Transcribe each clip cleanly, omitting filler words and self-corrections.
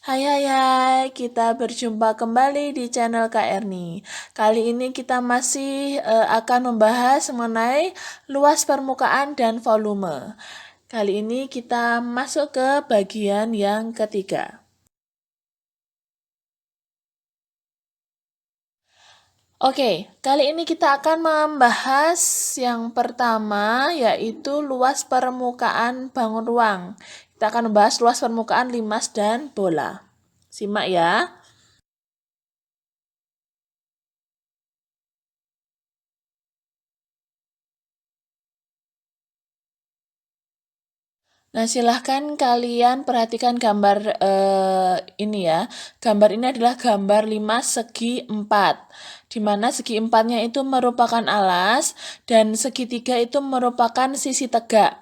Hai, kita berjumpa kembali di channel Kak Erni. Kali ini kita masih akan membahas mengenai luas permukaan dan volume. Kali ini kita masuk ke bagian yang ketiga. Oke, kali ini kita akan membahas yang pertama, yaitu luas permukaan bangun ruang. Kita akan membahas luas permukaan limas dan bola. Simak ya. Nah, silahkan kalian perhatikan gambar ini ya. Gambar ini adalah gambar 5 segi 4, di mana segi 4-nya itu merupakan alas dan segitiga itu merupakan sisi tegak.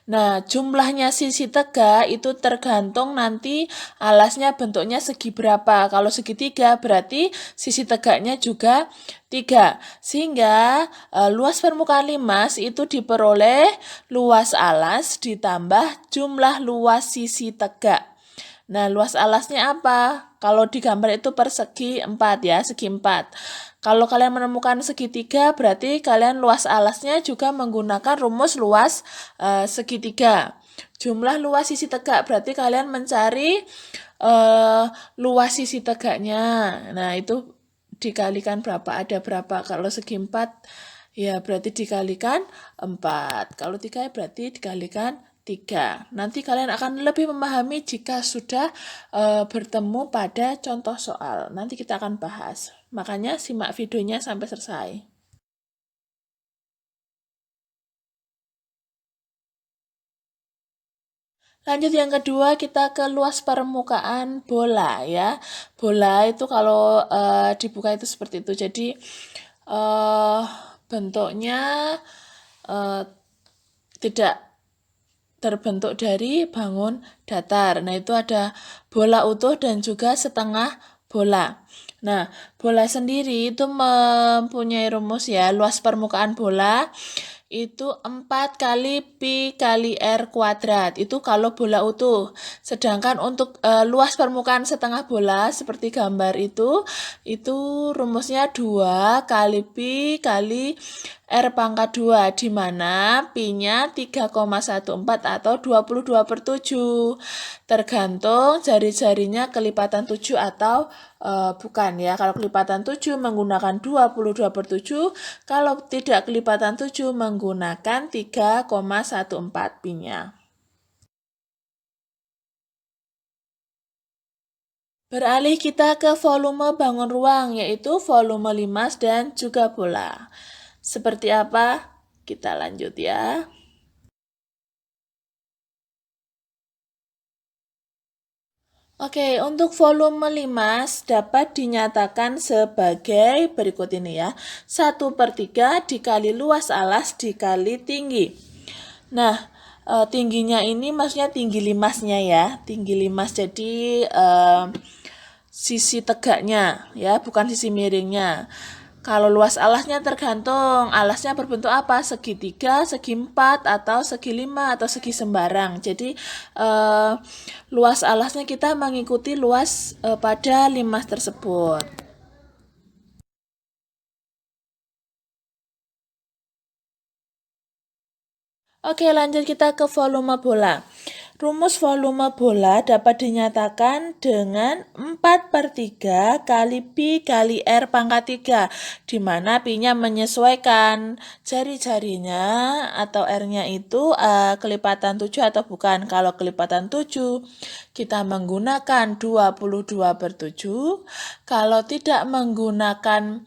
Nah, jumlahnya sisi tegak itu tergantung nanti alasnya bentuknya segi berapa. Kalau segitiga berarti sisi tegaknya juga 3. Sehingga luas permukaan limas itu diperoleh luas alas ditambah jumlah luas sisi tegak. Nah, luas alasnya apa? Kalau di gambar itu persegi 4 ya, segi 4. Kalau kalian menemukan segitiga, berarti kalian luas alasnya juga menggunakan rumus luas segitiga. Jumlah luas sisi tegak, berarti kalian mencari luas sisi tegaknya. Nah, itu dikalikan berapa, ada berapa. Kalau segi 4, ya berarti dikalikan 4. Kalau 3 berarti dikalikan 3. Nanti kalian akan lebih memahami jika sudah bertemu pada contoh soal. Nanti kita akan bahas. Makanya simak videonya sampai selesai. Lanjut yang kedua, kita ke luas permukaan bola ya. Bola itu kalau dibuka itu seperti itu. Jadi bentuknya tidak terbentuk dari bangun datar. Nah, itu ada bola utuh dan juga setengah bola. Nah, bola sendiri itu mempunyai rumus ya, luas permukaan bola itu 4 kali pi kali r kuadrat. Itu kalau bola utuh. Sedangkan untuk luas permukaan setengah bola seperti gambar itu rumusnya 2 kali pi kali r pangkat 2, di mana pi-nya 3,14 atau 22/7. Tergantung jari-jarinya kelipatan 7 atau bukan ya. Kalau kelipatan 7 menggunakan 22/7, kalau tidak kelipatan 7 menggunakan 3,14 pi-nya. Beralih kita ke volume bangun ruang, yaitu volume limas dan juga bola. Seperti apa? Kita lanjut ya. Oke, untuk volume limas dapat dinyatakan sebagai berikut ini ya. 1/3 dikali luas alas dikali tinggi. Nah, tingginya ini maksudnya tinggi limasnya ya. Tinggi limas jadi sisi tegaknya ya, bukan sisi miringnya. Kalau luas alasnya tergantung alasnya berbentuk apa, segitiga, segi 4, atau segi 5, atau segi sembarang. Jadi luas alasnya kita mengikuti luas pada limas tersebut. Oke, lanjut kita ke volume bola. Rumus volume bola dapat dinyatakan dengan 4/3 kali pi kali r pangkat 3, di mana pi-nya menyesuaikan jari-jarinya atau r-nya itu kelipatan 7 atau bukan. Kalau kelipatan 7 kita menggunakan 22/7. Kalau tidak menggunakan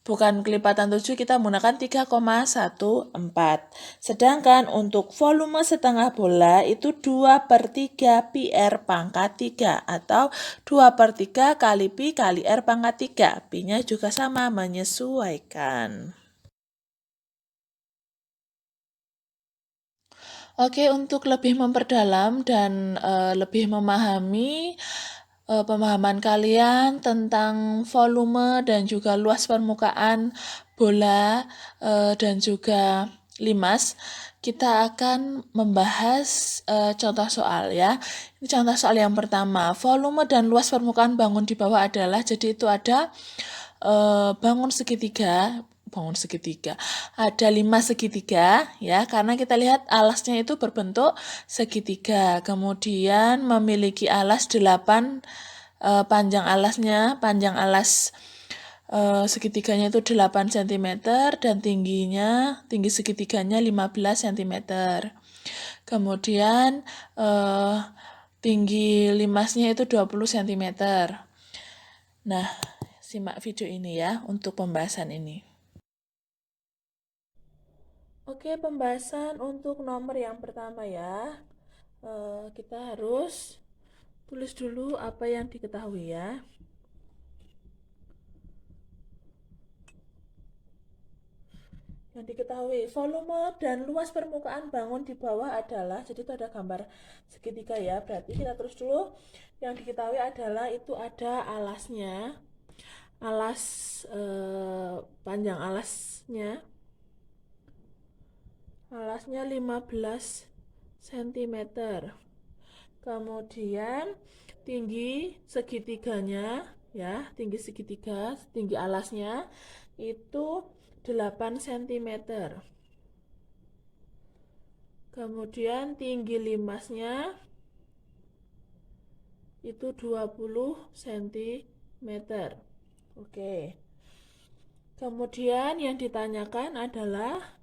bukan kelipatan 7, kita menggunakan 3,14. Sedangkan untuk volume setengah bola itu 2/3 pi r pangkat 3 atau 2/3 kali pi kali r pangkat 3. Pi-nya juga sama, menyesuaikan. Oke, untuk lebih memperdalam dan lebih memahami pemahaman kalian tentang volume dan juga luas permukaan bola dan juga limas, kita akan membahas contoh soal ya. Ini contoh soal yang pertama, volume dan luas permukaan bangun di bawah adalah, jadi itu ada bangun segitiga ada 5 segitiga ya, karena kita lihat alasnya itu berbentuk segitiga, kemudian memiliki alas 8, panjang alas segitiganya itu 8 cm dan tinggi segitiganya 15 cm. Kemudian tinggi limasnya itu 20 cm. Nah, simak video ini ya untuk pembahasan ini. Oke, pembahasan untuk nomor yang pertama ya. Kita harus tulis dulu apa yang diketahui ya. Yang diketahui, volume dan luas permukaan bangun di bawah adalah, jadi itu ada gambar segitiga ya, berarti kita terus dulu. Yang diketahui adalah itu ada alasnya, panjang alasnya 15 cm. Kemudian tinggi segitiganya ya, tinggi alasnya itu 8 cm. Kemudian tinggi limasnya itu 20 cm. Oke. Kemudian yang ditanyakan adalah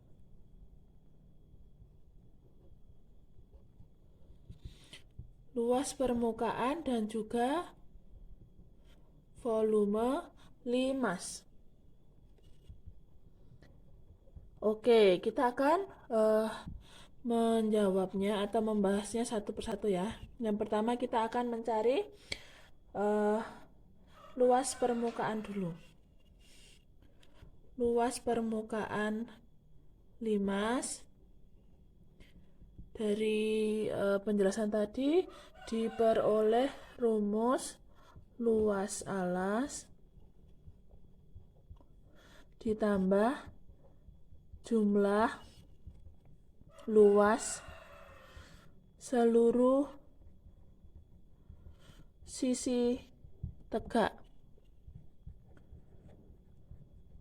luas permukaan dan juga volume limas. Oke, kita akan menjawabnya atau membahasnya satu persatu ya. Yang pertama kita akan mencari luas permukaan dulu. Luas permukaan limas dari penjelasan tadi diperoleh rumus luas alas ditambah jumlah luas seluruh sisi tegak.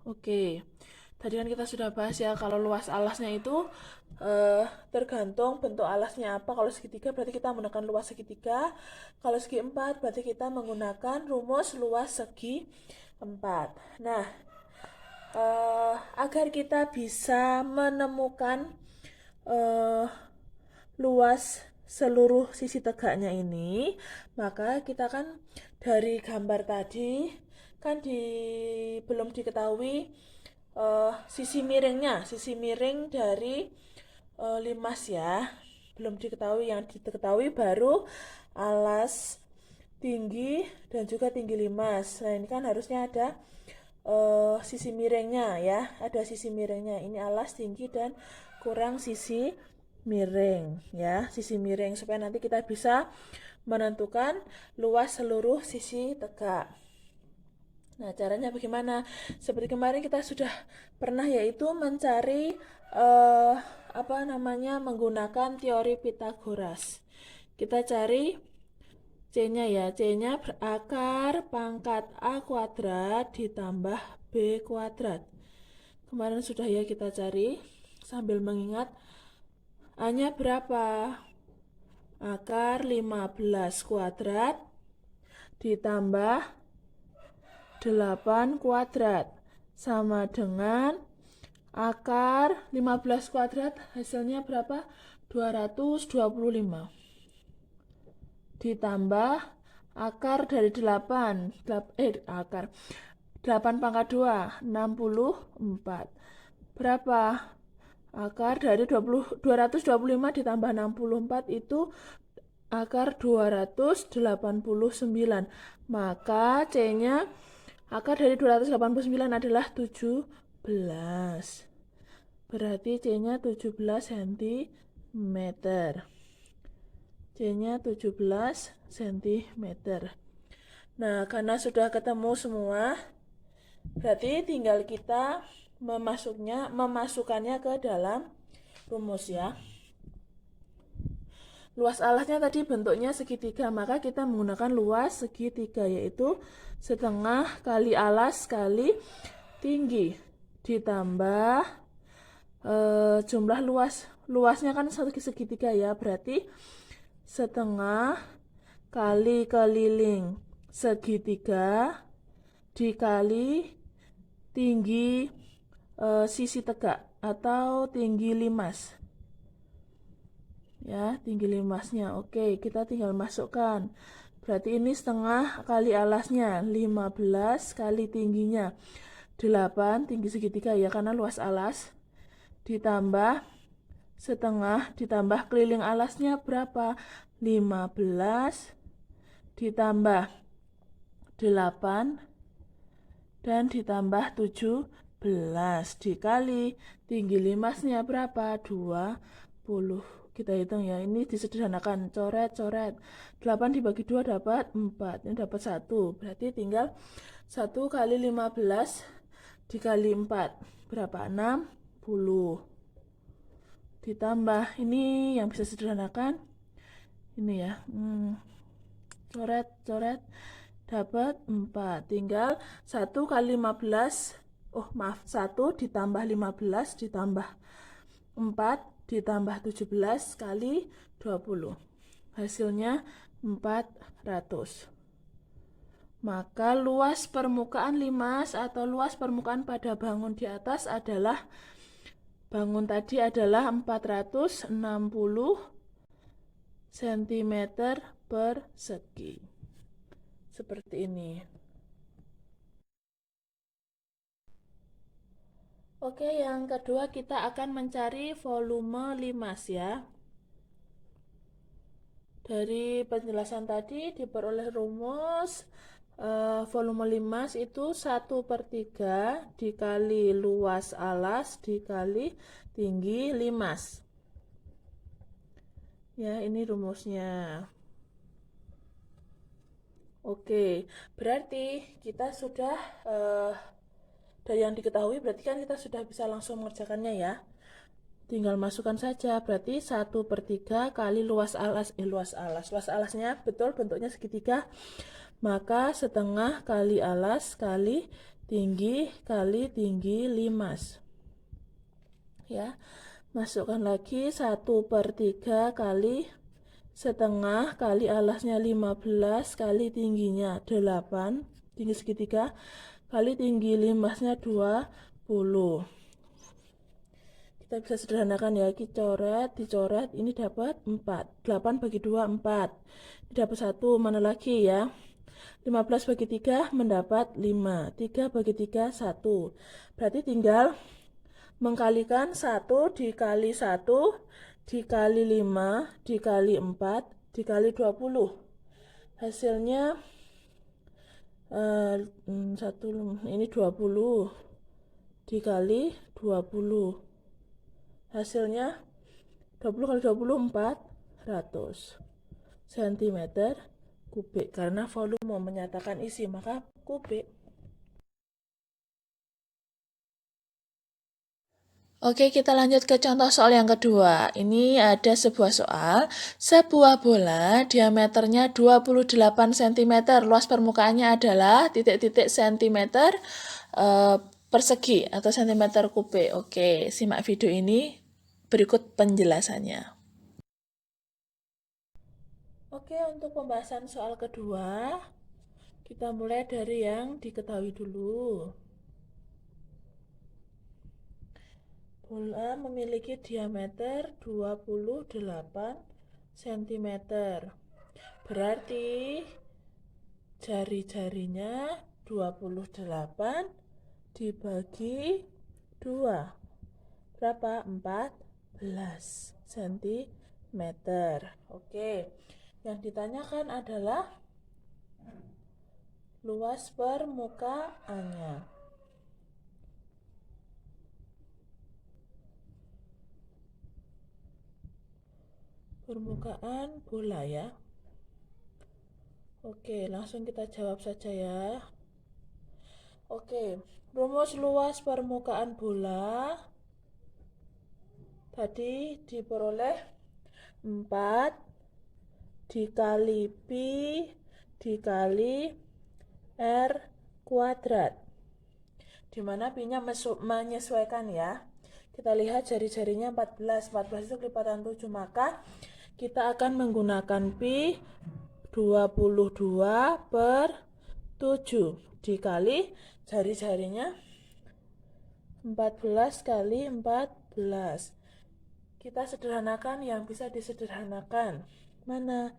Oke, tadi kan kita sudah bahas ya, kalau luas alasnya itu tergantung bentuk alasnya apa. Kalau segitiga berarti kita menggunakan luas segitiga, kalau segi empat berarti kita menggunakan rumus luas segi empat. Nah, agar kita bisa menemukan luas seluruh sisi tegaknya ini, maka kita kan dari gambar tadi kan belum diketahui sisi miring dari limas ya, belum diketahui. Yang diketahui baru alas, tinggi dan juga tinggi limas. Nah, ini kan harusnya ada sisi miringnya ya, ada sisi miringnya. Ini alas, tinggi dan kurang sisi miring ya, sisi miring, supaya nanti kita bisa menentukan luas seluruh sisi tegak. Nah, caranya bagaimana? Seperti kemarin kita sudah pernah yaitu mencari menggunakan teori Pythagoras. Kita cari C-nya ya. C-nya berakar pangkat A kuadrat ditambah B kuadrat. Kemarin sudah ya kita cari sambil mengingat A-nya berapa? Akar 15 kuadrat ditambah 8 kuadrat sama dengan akar 15 kuadrat hasilnya berapa? 225 ditambah akar dari 8 pangkat 2 64. Berapa? Akar dari 225 ditambah 64 itu akar 289. Maka C-nya akar dari 289 adalah 17. Berarti C-nya 17 cm. C-nya 17 cm. Nah, karena sudah ketemu semua, berarti tinggal kita memasukkannya ke dalam rumus ya. Luas alasnya tadi bentuknya segitiga, maka kita menggunakan luas segitiga, yaitu setengah kali alas kali tinggi ditambah jumlah luasnya kan segitiga ya, berarti setengah kali keliling segitiga dikali tinggi sisi tegak atau tinggi limas ya, tinggi limasnya. Oke, kita tinggal masukkan. Berarti ini setengah kali alasnya 15 kali tingginya 8, tinggi segitiga ya karena luas alas, ditambah setengah ditambah keliling alasnya berapa? 15 ditambah 8 dan ditambah 17 dikali tinggi limasnya berapa? 20. Kita hitung ya, ini disederhanakan, coret-coret. 8 dibagi 2 dapat 4, ini dapat 1. Berarti tinggal 1 kali 15 dikali 4 berapa? 60. Ditambah, ini yang bisa sederhanakan, ini ya, coret-coret dapat 4. Tinggal 1 kali 15, 1 ditambah 15 ditambah 4 ditambah 17 kali 20. Hasilnya 400. Maka luas permukaan limas atau luas permukaan pada bangun di atas adalah, bangun tadi adalah 460 cm persegi. Seperti ini. Oke, yang kedua kita akan mencari volume limas ya. Dari penjelasan tadi diperoleh rumus volume limas itu 1/3 dikali luas alas dikali tinggi limas. Ya, ini rumusnya. Oke, berarti kita sudah dari yang diketahui, berarti kan kita sudah bisa langsung mengerjakannya ya. Tinggal masukkan saja, berarti 1/3 kali luas alasnya betul bentuknya segitiga, maka setengah kali alas kali tinggi limas ya. Masukkan lagi 1/3 kali setengah kali alasnya 15 kali tingginya 8, tinggi segitiga kali tinggi limasnya 20. Kita bisa sederhanakan ya, dicoret, ini dapat 4. 8 bagi 2, 4. Ini dapat 1, mana lagi ya? 15 bagi 3 mendapat 5. 3 bagi 3, 1. Berarti tinggal mengkalikan 1 dikali 1 dikali 5 dikali 4 dikali 20. Hasilnya ini 20 dikali 20. Hasilnya 20 kali 20 400 cm kubik. Karena volume menyatakan isi, maka kubik. Oke, kita lanjut ke contoh soal yang kedua. Ini ada sebuah soal, sebuah bola diameternya 28 cm, luas permukaannya adalah titik-titik cm persegi atau cm kubik. Oke, simak video ini, berikut penjelasannya. Oke, untuk pembahasan soal kedua, kita mulai dari yang diketahui dulu. Bola memiliki diameter 28 cm. Berarti jari-jarinya 28 dibagi 2. Berapa? 14 cm. Oke. Yang ditanyakan adalah luas permukaannya. permukaan bola ya. Oke, langsung kita jawab saja ya. Oke, rumus luas permukaan bola tadi diperoleh 4 dikali pi dikali R kuadrat, dimana pi-nya menyesuaikan ya. Kita lihat jari-jarinya 14 itu kelipatan 7, maka kita akan menggunakan pi 22 per 7 dikali jari-jarinya 14 kali 14. Kita sederhanakan yang bisa disederhanakan. Mana?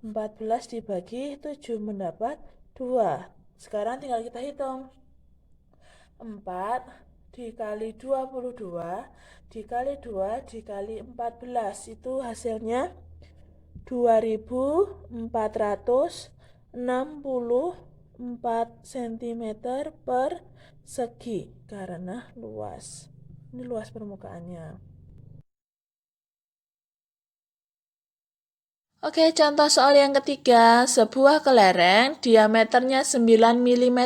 14 dibagi 7 mendapat 2. Sekarang tinggal kita hitung. 4 dikali 22 dikali 2 dikali 14. Itu hasilnya 2464 cm per segi karena luas. Ini luas permukaannya. Oke, contoh soal yang ketiga. Sebuah kelereng diameternya 9 mm.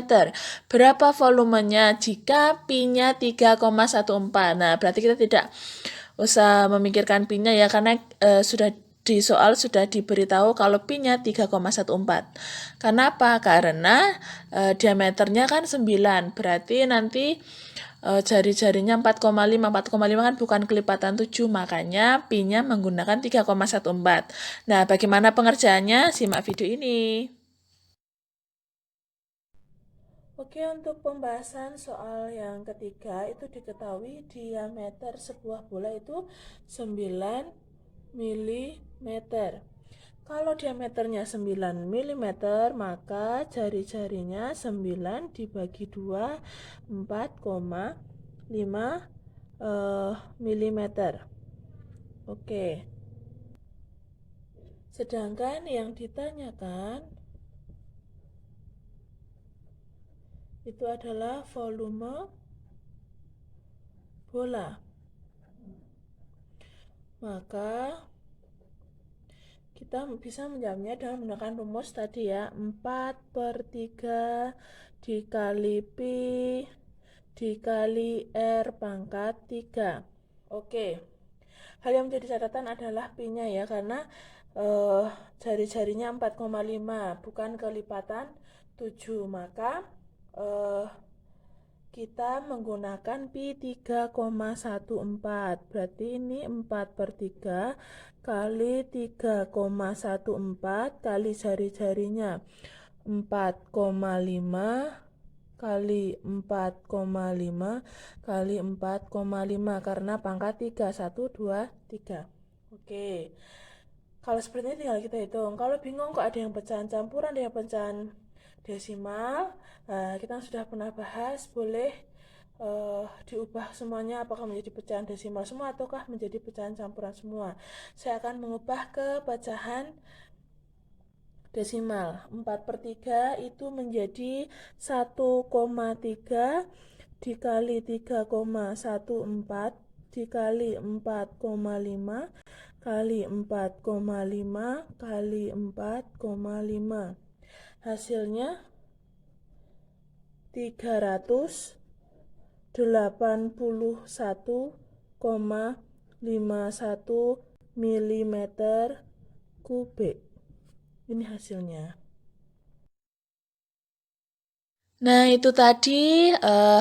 Berapa volumenya jika pi-nya 3,14? Nah, berarti kita tidak usah memikirkan pi-nya ya, karena sudah di soal sudah diberitahu kalau pi-nya 3,14. Kenapa? Karena diameternya kan 9, berarti nanti jari-jarinya 4,5. 4,5 kan bukan kelipatan 7, makanya pi-nya menggunakan 3,14. Nah, bagaimana pengerjaannya? Simak video ini. Oke, untuk pembahasan soal yang ketiga itu diketahui diameter sebuah bola itu 9 mm. Kalau diameternya 9 mm, maka jari-jarinya 9 dibagi 2, 4,5 mm. Oke. Sedangkan yang ditanyakan itu adalah volume bola. Maka kita bisa menjawabnya dengan menggunakan rumus tadi ya, 4/3 dikali pi dikali R pangkat 3. Oke, hal yang menjadi catatan adalah pi-nya ya, karena jari-jarinya 4,5 bukan kelipatan 7, maka kita menggunakan pi 3,14. Berarti ini 4/3 kali 3,14 kali jari-jarinya 4,5 kali 4,5 kali 4,5 karena pangkat 3, 1, 2, 3. Oke. Kalau seperti ini tinggal kita hitung. Kalau bingung kok ada yang pecahan campuran, ada yang pecahan desimal, kita sudah pernah bahas, boleh diubah semuanya apakah menjadi pecahan desimal semua ataukah menjadi pecahan campuran semua. Saya akan mengubah ke pecahan desimal. 4/3 itu menjadi 1,3 dikali 3,14 dikali 4,5 kali 4,5 kali 4,5. Hasilnya 381,51 mm kubik. Ini hasilnya. Nah, itu tadi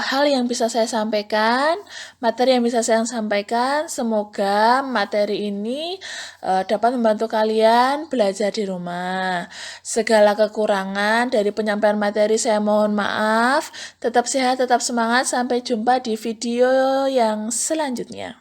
hal yang bisa saya sampaikan, materi yang bisa saya sampaikan. Semoga materi ini dapat membantu kalian belajar di rumah. Segala kekurangan dari penyampaian materi saya mohon maaf. Tetap sehat, tetap semangat. Sampai jumpa di video yang selanjutnya.